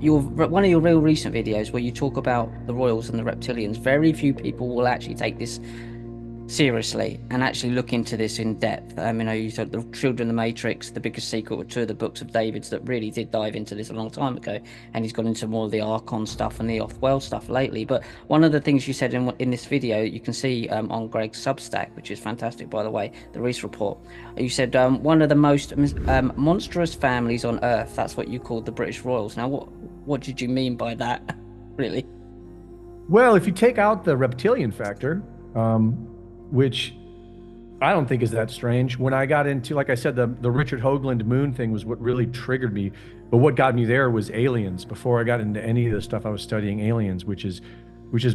one of your real recent videos where you talk about the royals and the reptilians. Very few people will actually take this seriously and actually look into this in depth. You said the Children of the Matrix, The Biggest Secret, were two of the books of David's that really did dive into this a long time ago, and he's gone into more of the Archon stuff and the off-world stuff lately. But one of the things you said in this video, you can see on Greg's Substack, which is fantastic, by the way, the Reese report. You said one of the most monstrous families on Earth. That's what you called the British Royals. Now, what did you mean by that, really? Well, if you take out the reptilian factor, which I don't think is that strange. When I got into, like I said, the Richard Hoagland moon thing was what really triggered me. But what got me there was aliens. Before I got into any of the stuff, I was studying aliens, which is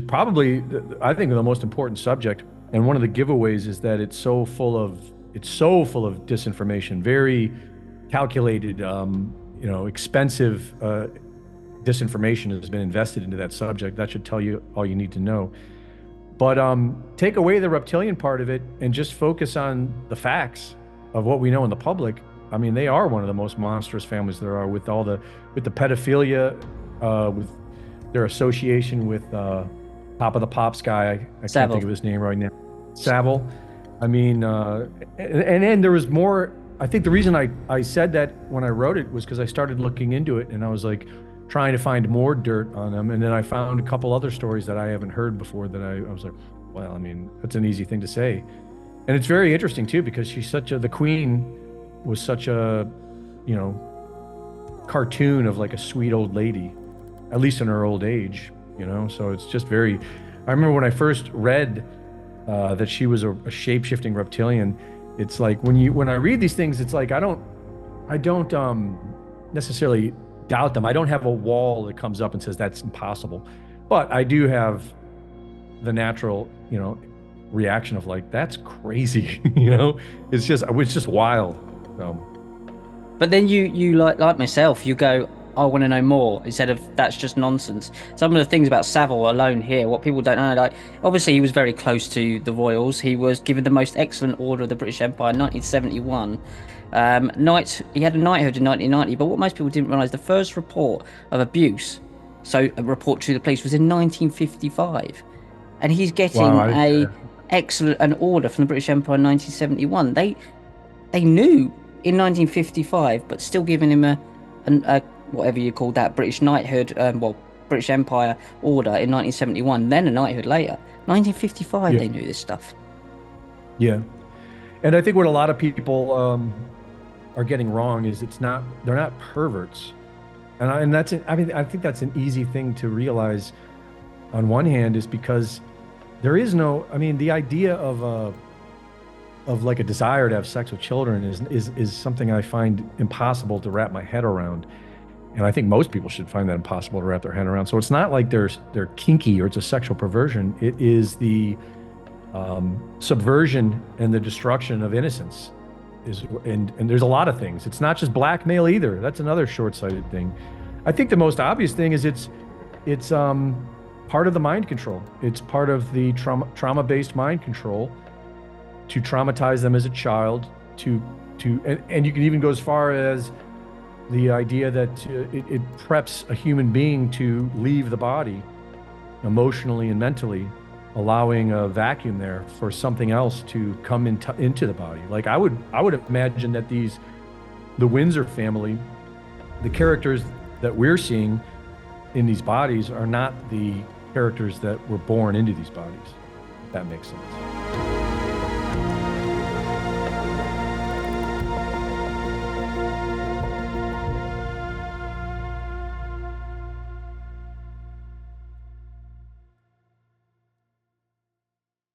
probably, I think, the most important subject. And one of the giveaways is that it's so full of disinformation, very calculated, expensive disinformation has been invested into that subject. That should tell you all you need to know. But take away the reptilian part of it and just focus on the facts of what we know in the public. I mean, they are one of the most monstrous families there are, with the pedophilia, with their association with Top of the Pops guy. I can't think of his name right now. Savile. I mean, and there was more. I think the reason I said that when I wrote it was because I started looking into it, and I was like trying to find more dirt on them. And then I found a couple other stories that I haven't heard before that I was like, well, I mean, that's an easy thing to say. And it's very interesting too, because the queen was such a, cartoon of like a sweet old lady, at least in her old age, so it's just very, I remember when I first read that she was a shape-shifting reptilian. It's like when I read these things, it's like, I don't necessarily doubt them. I don't have a wall that comes up and says that's impossible, but I do have the natural, reaction of like, that's crazy. It's just wild. So. But then you like myself, you go, I want to know more, instead of that's just nonsense. Some of the things about Savile alone here, what people don't know, like obviously he was very close to the royals. He was given the most excellent order of the British Empire in 1971. He had a knighthood in 1990, but what most people didn't realise, the first report of abuse, so a report to the police, was in 1955, and he's getting an order from the British Empire in 1971. They knew in 1955, but still giving him a whatever you call that, British knighthood, British Empire order in 1971, then a knighthood later. 1955, They knew this stuff. Yeah, and I think what a lot of people are getting wrong is they're not perverts, and I think that's an easy thing to realize. On one hand, is because there is no, the idea of like a desire to have sex with children is something I find impossible to wrap my head around, and I think most people should find that impossible to wrap their head around. So it's not like they're kinky or it's a sexual perversion. It is the subversion and the destruction of innocence. And there's a lot of things. It's not just blackmail either. That's another short-sighted thing. I think the most obvious thing is it's part of the mind control. It's part of the trauma-based mind control to traumatize them as a child. And you can even go as far as the idea that it preps a human being to leave the body emotionally and mentally, allowing a vacuum there for something else to come into the body. Like I would imagine that the Windsor family, the characters that we're seeing in these bodies are not the characters that were born into these bodies, if that makes sense.